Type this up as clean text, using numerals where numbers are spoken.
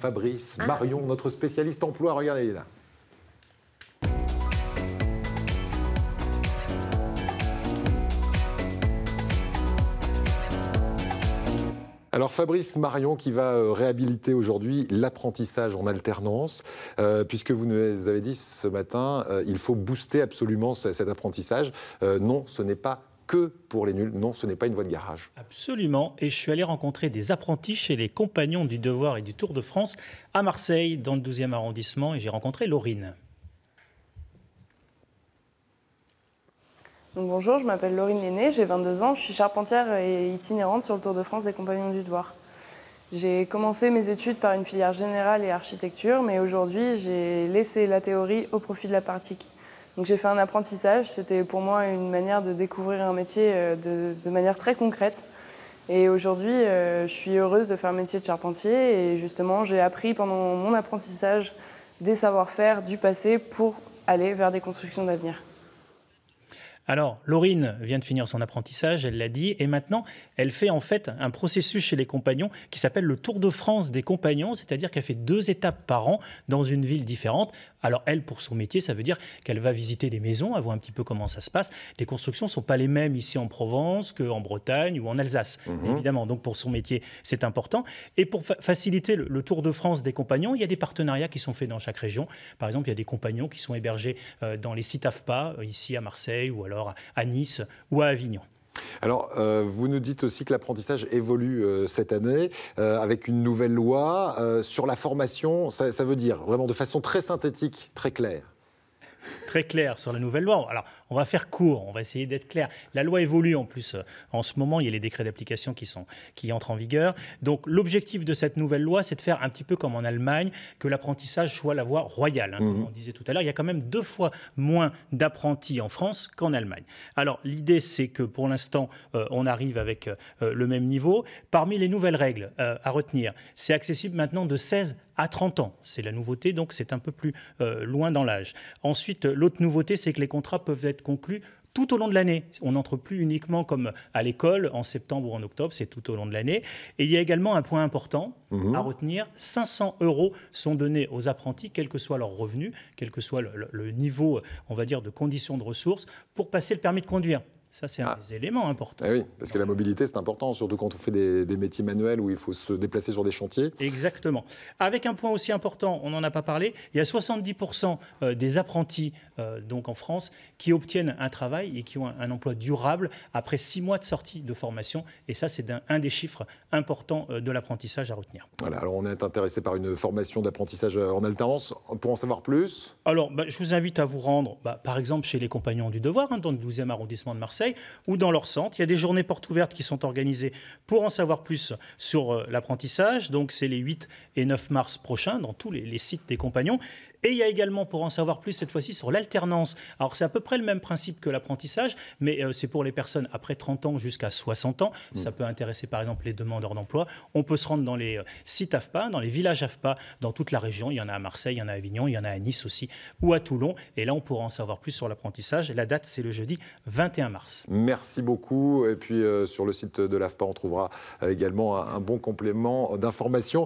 Fabrice Marion, notre spécialiste emploi. Regardez, il est là. Alors Fabrice Marion qui va réhabiliter aujourd'hui l'apprentissage en alternance, puisque vous nous avez dit ce matin, il faut booster absolument cet apprentissage. Non, ce n'est pas que pour les nuls, non, ce n'est pas une voie de garage. Absolument, et je suis allé rencontrer des apprentis chez les Compagnons du Devoir et du Tour de France à Marseille, dans le 12e arrondissement, et j'ai rencontré Laurine. Donc bonjour, je m'appelle Laurine Lenné, j'ai 22 ans, je suis charpentière et itinérante sur le Tour de France des Compagnons du Devoir. J'ai commencé mes études par une filière générale et architecture, mais aujourd'hui j'ai laissé la théorie au profit de la pratique. Donc j'ai fait un apprentissage, c'était pour moi une manière de découvrir un métier de manière très concrète. Et aujourd'hui, je suis heureuse de faire le métier de charpentier et justement j'ai appris pendant mon apprentissage des savoir-faire du passé pour aller vers des constructions d'avenir. Alors, Laurine vient de finir son apprentissage, elle l'a dit, et maintenant, elle fait en fait un processus chez les Compagnons qui s'appelle le Tour de France des Compagnons, c'est-à-dire qu'elle fait 2 étapes par an dans une ville différente. Alors, elle, pour son métier, ça veut dire qu'elle va visiter des maisons, elle voit un petit peu comment ça se passe. Les constructions ne sont pas les mêmes ici en Provence qu'en Bretagne ou en Alsace, évidemment. Donc, pour son métier, c'est important. Et pour faciliter le Tour de France des Compagnons, il y a des partenariats qui sont faits dans chaque région. Par exemple, il y a des compagnons qui sont hébergés dans les sites AFPA, ici à Marseille ou alors à Nice ou à Avignon. Alors, vous nous dites aussi que l'apprentissage évolue cette année avec une nouvelle loi sur la formation. Ça veut dire vraiment de façon très synthétique, très claire. Très clair sur la nouvelle loi. Alors, on va faire court, on va essayer d'être clair. La loi évolue en plus. En ce moment, il y a les décrets d'application qui entrent en vigueur. Donc, l'objectif de cette nouvelle loi, c'est de faire un petit peu comme en Allemagne, que l'apprentissage soit la voie royale. Comme on disait tout à l'heure, il y a quand même 2 fois moins d'apprentis en France qu'en Allemagne. Alors, l'idée, c'est que pour l'instant, on arrive avec le même niveau. Parmi les nouvelles règles à retenir, c'est accessible maintenant de 16 à 30 ans. C'est la nouveauté, donc c'est un peu plus loin dans l'âge. Ensuite, l'autre nouveauté, c'est que les contrats peuvent être conclus tout au long de l'année. On n'entre plus uniquement comme à l'école, en septembre ou en octobre, c'est tout au long de l'année. Et il y a également un point important à retenir, 500 € sont donnés aux apprentis, quel que soit leur revenu, quel que soit le niveau, on va dire, de conditions de ressources, pour passer le permis de conduire. Ça, c'est un des éléments importants. Eh oui, parce que la mobilité, c'est important, surtout quand on fait des métiers manuels où il faut se déplacer sur des chantiers. Exactement. Avec un point aussi important, on n'en a pas parlé, il y a 70% des apprentis donc en France qui obtiennent un travail et qui ont un emploi durable après 6 mois de sortie de formation. Et ça, c'est un des chiffres importants de l'apprentissage à retenir. Voilà, alors on est intéressé par une formation d'apprentissage en alternance. Pour en savoir plus? Alors, je vous invite à vous rendre, par exemple, chez les Compagnons du Devoir, dans le 12e arrondissement de Marseille, ou dans leur centre. Il y a des journées portes ouvertes qui sont organisées pour en savoir plus sur l'apprentissage. Donc, c'est les 8 et 9 mars prochains dans tous les sites des Compagnons. Et il y a également, pour en savoir plus cette fois-ci, sur l'alternance. Alors, c'est à peu près le même principe que l'apprentissage, mais c'est pour les personnes après 30 ans jusqu'à 60 ans. Ça peut intéresser, par exemple, les demandeurs d'emploi. On peut se rendre dans les sites AFPA, dans les villages AFPA, dans toute la région. Il y en a à Marseille, il y en a à Avignon, il y en a à Nice aussi, ou à Toulon. Et là, on pourra en savoir plus sur l'apprentissage. La date, c'est le jeudi 21 mars. Merci beaucoup. Et puis, sur le site de l'AFPA, on trouvera également un bon complément d'information.